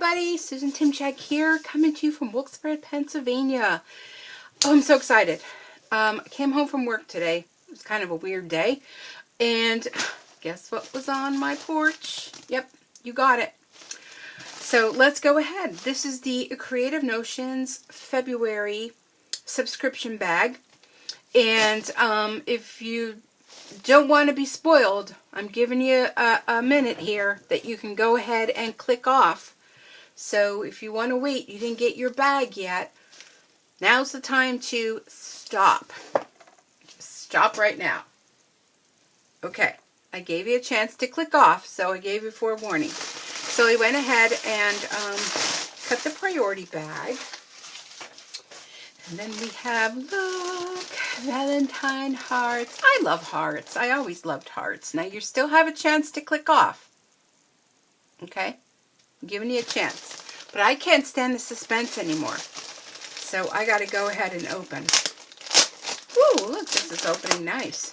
everybody, Susan Timchak here, coming to you from Wilkes-Barre, Pennsylvania. Oh, I'm so excited. I came home from work today. It was kind of a weird day. And guess what was on my porch? Yep, you got it. So let's go ahead. This is the Creative Notions February subscription bag. And if you don't want to be spoiled, I'm giving you a minute here that you can go ahead and click off. So if you want to wait, you didn't get your bag yet, now's the time to stop. Just stop right now. Okay, I gave you a chance to click off, so I gave you forewarning. So I went ahead and cut the priority bag. And then we have, look, Valentine hearts. I love hearts. I always loved hearts. Now you still have a chance to click off. Okay? I'm giving you a chance. But I can't stand the suspense anymore. So I got to go ahead and open. Ooh, look, this is opening nice.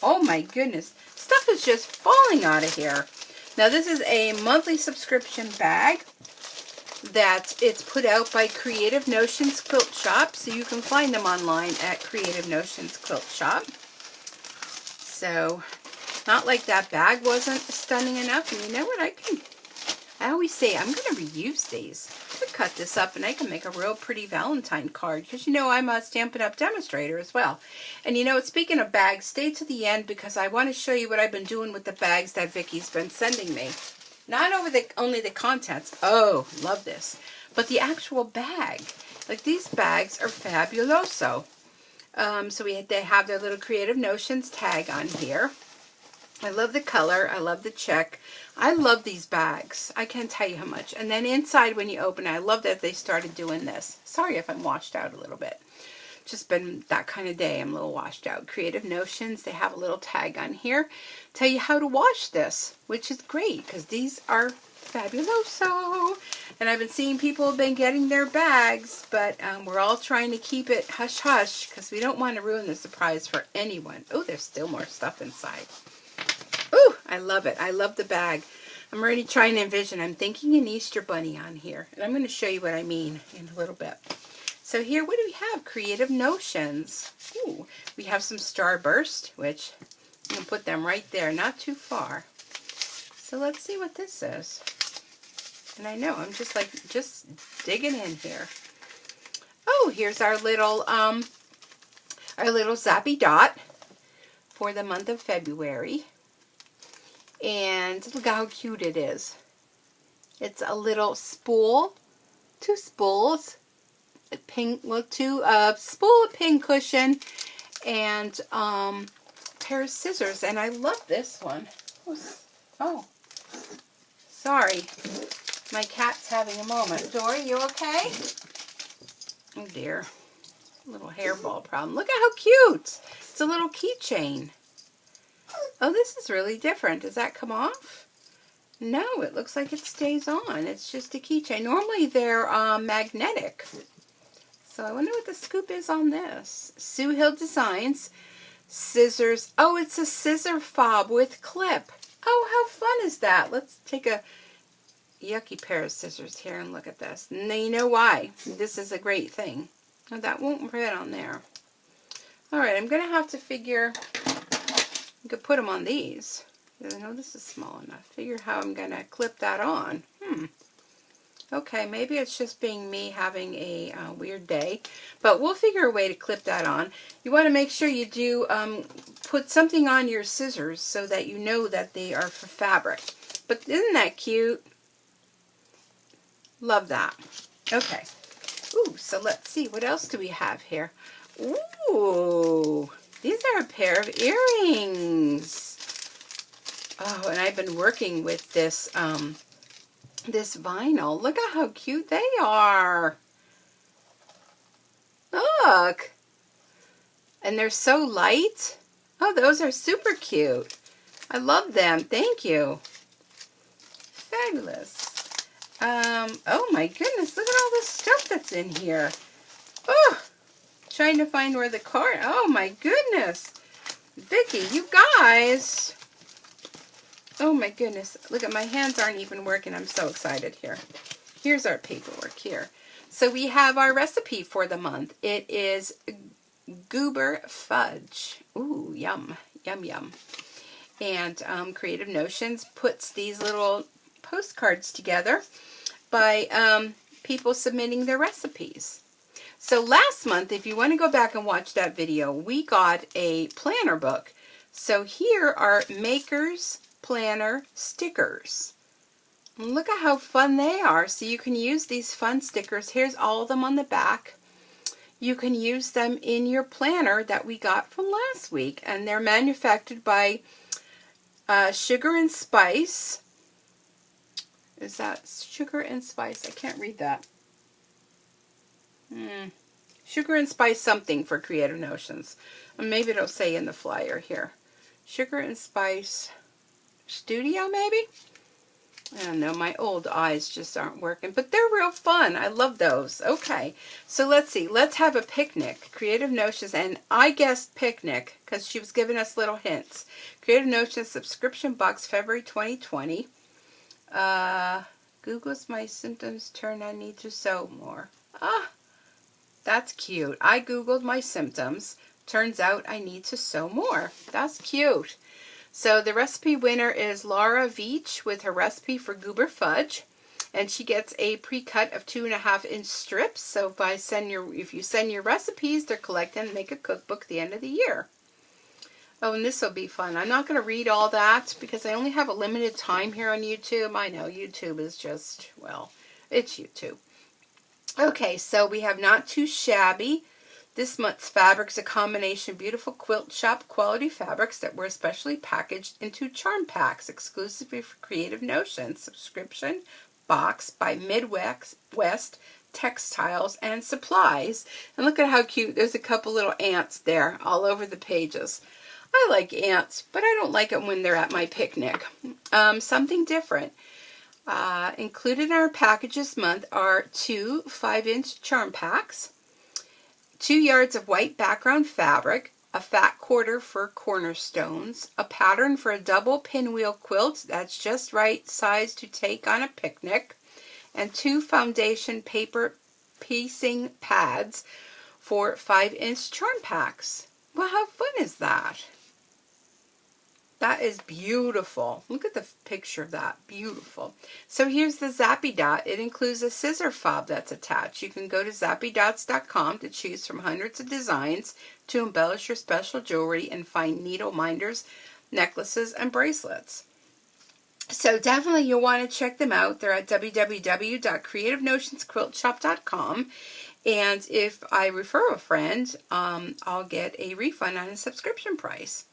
Oh my goodness. Stuff is just falling out of here. Now this is a monthly subscription bag that it's put out by Creative Notions Quilt Shop. So you can find them online at Creative Notions Quilt Shop. So, not like that bag wasn't stunning enough. And you know what? I always say I'm going to reuse these. I could cut this up and I can make a real pretty Valentine card. Because you know I'm a Stampin' Up! Demonstrator as well. And you know, speaking of bags, stay to the end because I want to show you what I've been doing with the bags that Vicky's been sending me. Not only the contents. Oh, love this. But the actual bag. Like these bags are fabuloso. So they have their little Creative Notions tag on here. I love the color. I love the check. I love these bags. I can't tell you how much. And then inside when you open it, I love that they started doing this. Sorry if I'm washed out a little bit. Just been that kind of day. I'm a little washed out. Creative Notions, they have a little tag on here. Tell you how to wash this, which is great because these are fabuloso. And I've been seeing people have been getting their bags, but we're all trying to keep it hush-hush because we don't want to ruin the surprise for anyone. Oh, there's still more stuff inside. Ooh, I love it. I love the bag. I'm already trying to envision. I'm thinking an Easter bunny on here. And I'm going to show you what I mean in a little bit. So here, what do we have? Creative Notions. Ooh, we have some Starburst, which I'm going to put them right there, not too far. So let's see what this is. And I know, I'm just digging in here. Oh, here's our little Zappy Dot for the month of February. And look how cute it is. It's a little spool, two spools, a spool of pin cushion, and pair of scissors. And I love this one. Oh, sorry. My cat's having a moment. Dory, you okay? Oh dear. Little hairball problem. Look at how cute. It's a little keychain. Oh, this is really different. Does that come off? No, it looks like it stays on. It's just a keychain. Normally they're magnetic. So I wonder what the scoop is on this. Sue Hill Designs. Scissors. Oh, it's a scissor fob with clip. Oh, how fun is that? Let's take a yucky pair of scissors here and look at this. Now you know why. This is a great thing. Oh, that won't fit on there. Alright, I'm going to have to figure... I could put them on these. I know this is small enough. Figure how I'm going to clip that on. Okay, maybe it's just being me having a weird day. But we'll figure a way to clip that on. You want to make sure you do put something on your scissors so that you know that they are for fabric. But isn't that cute? Love that. Okay. Ooh, so let's see. What else do we have here? Ooh, these are a pair of earrings. Oh, and I've been working with this this vinyl. Look at how cute they are. Look. And they're so light. Oh, those are super cute. I love them. Thank you. Fabulous. Oh my goodness, look at all this stuff that's in here. Oh, trying to find where the card, oh my goodness. Vicky, you guys. Oh my goodness. Look at my hands aren't even working. I'm so excited here. Here's our paperwork here. So we have our recipe for the month. It is goober fudge. Ooh, yum, yum, yum. And Creative Notions puts these little postcards together by people submitting their recipes. So last month, if you want to go back and watch that video, we got a planner book. So here are Maker's Planner stickers. And look at how fun they are. So you can use these fun stickers. Here's all of them on the back. You can use them in your planner that we got from last week. And they're manufactured by Sugar and Spice. Is that Sugar and Spice? I can't read that. Sugar and Spice something for Creative Notions. And maybe it'll say in the flyer here. Sugar and Spice Studio, maybe? I don't know, my old eyes just aren't working, but they're real fun. I love those. Okay, so let's see. Let's have a picnic. Creative Notions, and I guessed picnic because she was giving us little hints. Creative Notions subscription box, February 2020. Google's my symptoms turn I need to sew more. Ah, that's cute. I Googled my symptoms. Turns out I need to sew more. That's cute. So the recipe winner is Laura Veach with her recipe for goober fudge. And she gets a pre-cut of 2.5-inch strips. So if you send your recipes, they're collected and make a cookbook at the end of the year. Oh, and this will be fun. I'm not going to read all that because I only have a limited time here on YouTube. I know YouTube is just, well, it's YouTube. Okay, so we have Not Too Shabby. This month's fabric's a combination of beautiful quilt shop quality fabrics that were specially packaged into charm packs exclusively for Creative Notions. Subscription box by Midwest Textiles and Supplies. And look at how cute. There's a couple little ants there all over the pages. I like ants, but I don't like them when they're at my picnic. Something different. Included in our package this month are 2 5-inch charm packs, 2 yards of white background fabric, a fat quarter for cornerstones, a pattern for a double pinwheel quilt that's just right size to take on a picnic, and 2 foundation paper piecing pads for 5-inch charm packs. Well, how fun is that? That is beautiful. Look at the picture of that. Beautiful. So here's the Zappy Dot. It includes a scissor fob that's attached. You can go to zappydots.com to choose from hundreds of designs to embellish your special jewelry and find needle minders, necklaces, and bracelets. So definitely you'll want to check them out. They're at www.creativenotionsquiltshop.com. And if I refer a friend, I'll get a refund on a subscription price.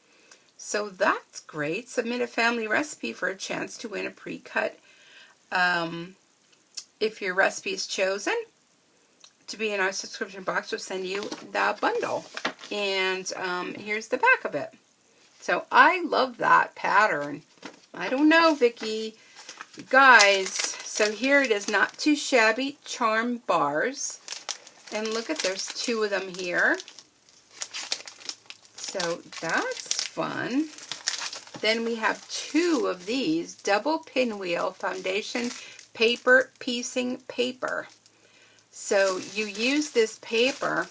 So that's great. Submit a family recipe for a chance to win a pre-cut. If your recipe is chosen to be in our subscription box, we'll send you the bundle. And here's the back of it. So I love that pattern. I don't know, Vicki. You guys, so here it is, Not Too Shabby charm bars. And look at, there's 2 of them here. So that's fun. Then we have 2 of these double pinwheel foundation paper piecing paper. So you use this paper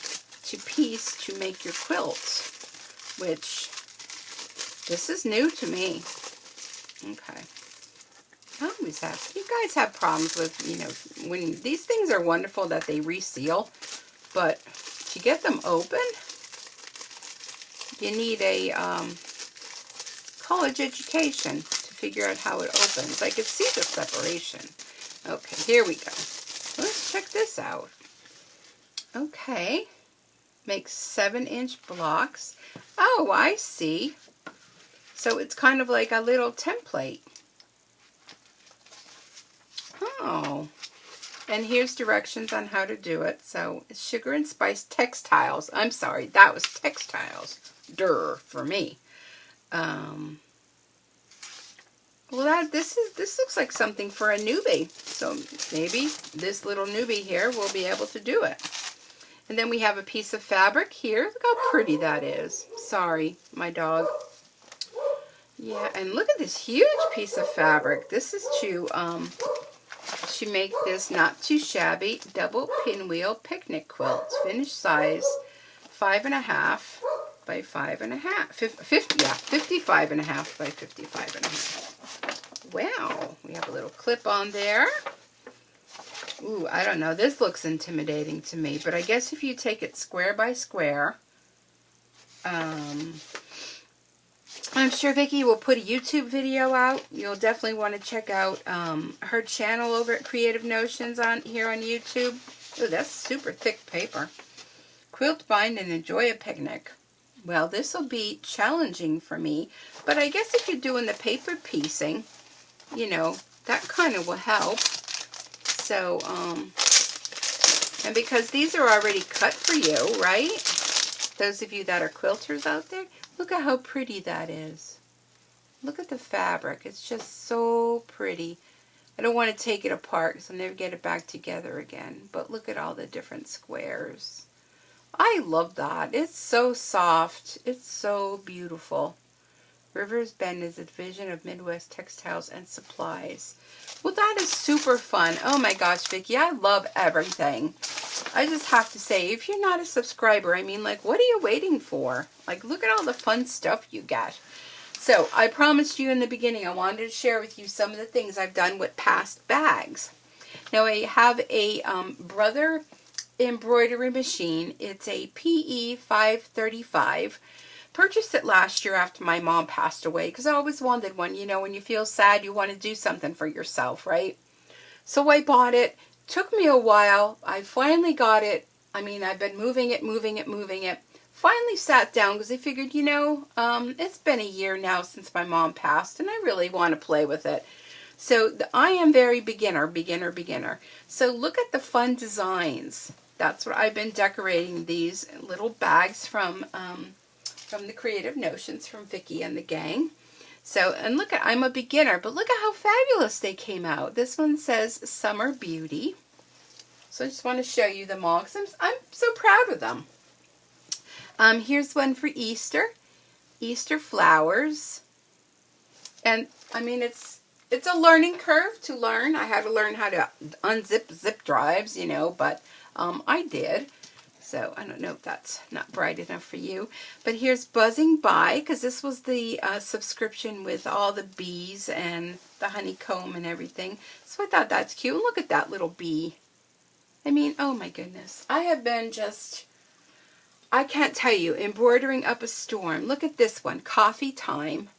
to piece to make your quilt, which this is new to me. Okay. I always have. You guys have problems with, when these things are wonderful that they reseal, but to get them open, you need a college education to figure out how it opens. I could see the separation. Okay, here we go. Let's check this out. Okay. Makes 7-inch blocks. Oh, I see. So it's kind of like a little template. Oh. And here's directions on how to do it. So it's Sugar and Spice Textiles. I'm sorry, that was textiles. Durr for me. Well, this looks like something for a newbie. So maybe this little newbie here will be able to do it. And then we have a piece of fabric here. Look how pretty that is. Sorry, my dog. Yeah, and look at this huge piece of fabric. This is to make this not too shabby double pinwheel picnic quilt. Finished size 5.5 by 5.5. 55.5 by 55.5. Wow, we have a little clip on there. Ooh, I don't know. This looks intimidating to me, but I guess if you take it square by square, I'm sure Vicki will put a YouTube video out. You'll definitely want to check out her channel over at Creative Notions here on YouTube. Oh, that's super thick paper. Quilt, bind, and enjoy a picnic. Well, this will be challenging for me, but I guess if you're doing the paper piecing, you know, that kind of will help. So, and because these are already cut for you, right? Those of you that are quilters out there, look at how pretty that is. Look at the fabric. It's just so pretty. I don't want to take it apart because I'll never get it back together again. But look at all the different squares. I love that. It's so soft. It's so beautiful. Rivers Bend is a division of Midwest Textiles and Supplies. Well, that is super fun. Oh my gosh, Vicki, I love everything. I just have to say, if you're not a subscriber, I mean, like, what are you waiting for? Like, look at all the fun stuff you get. So, I promised you in the beginning I wanted to share with you some of the things I've done with past bags. Now, I have a Brother embroidery machine. It's a PE 535. Purchased it last year after my mom passed away because I always wanted one. You know, when you feel sad, you want to do something for yourself, right? So I bought it. Took me a while. I finally got it. I mean, I've been moving it. Finally sat down because I figured, you know, it's been a year now since my mom passed and I really want to play with it. So I am very beginner. So look at the fun designs. That's what I've been decorating these little bags from the Creative Notions from Vicki and the gang. So, and look at, I'm a beginner, but look at how fabulous they came out. This one says Summer Beauty. So I just want to show you them all because I'm so proud of them. Here's one for Easter. Easter flowers. And I mean, it's a learning curve to learn. I had to learn how to unzip zip drives, you know, but I did. So I don't know if that's not bright enough for you. But here's Buzzing By, because this was the subscription with all the bees and the honeycomb and everything. So I thought that's cute. Look at that little bee. I mean, oh my goodness. I have been just, I can't tell you, embroidering up a storm. Look at this one, Coffee Time.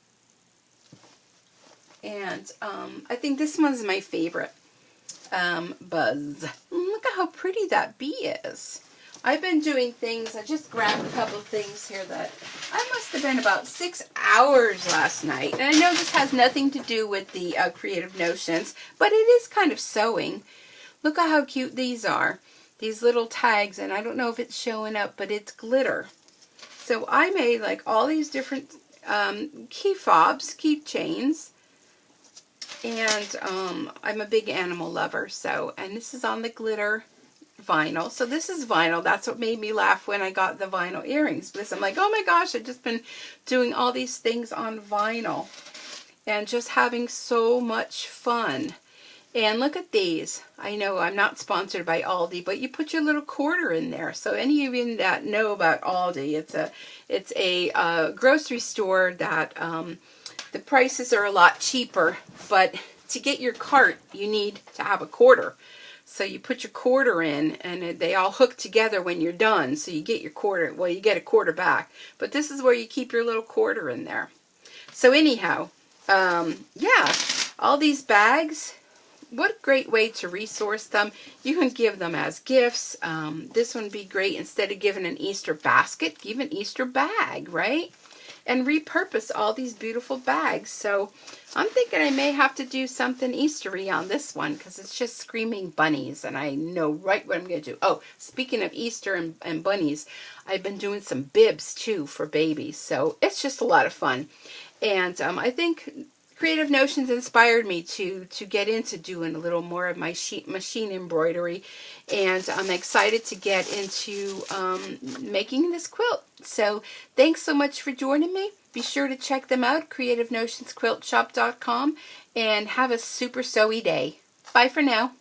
And I think this one's my favorite. Buzz. Look at how pretty that bee is. I've been doing things, I just grabbed a couple of things here that I must have been about 6 hours last night. And I know this has nothing to do with the Creative Notions, but it is kind of sewing. Look at how cute these are. These little tags, and I don't know if it's showing up, but it's glitter. So I made like all these different key fobs, key chains. And I'm a big animal lover, so, and this is on the glitter vinyl. So this is vinyl. That's what made me laugh when I got the vinyl earrings, because I'm like, oh my gosh, I've just been doing all these things on vinyl and just having so much fun. And look at these. I know I'm not sponsored by Aldi, but you put your little quarter in there. So any of you that know about Aldi, it's a grocery store that the prices are a lot cheaper, but to get your cart, you need to have a quarter. So you put your quarter in, and they all hook together when you're done. So you get your quarter, well, you get a quarter back. But this is where you keep your little quarter in there. So anyhow, yeah, all these bags, what a great way to resource them. You can give them as gifts. This one would be great. Instead of giving an Easter basket, give an Easter bag, right? And repurpose all these beautiful bags. So I'm thinking I may have to do something Eastery on this one because it's just screaming bunnies and I know right what I'm going to do. Oh, speaking of Easter and bunnies, I've been doing some bibs too for babies. So it's just a lot of fun. And I think Creative Notions inspired me to get into doing a little more of my machine embroidery. And I'm excited to get into making this quilt. So thanks so much for joining me. Be sure to check them out, creativenotionsquiltshop.com, and have a super sewy day. Bye for now.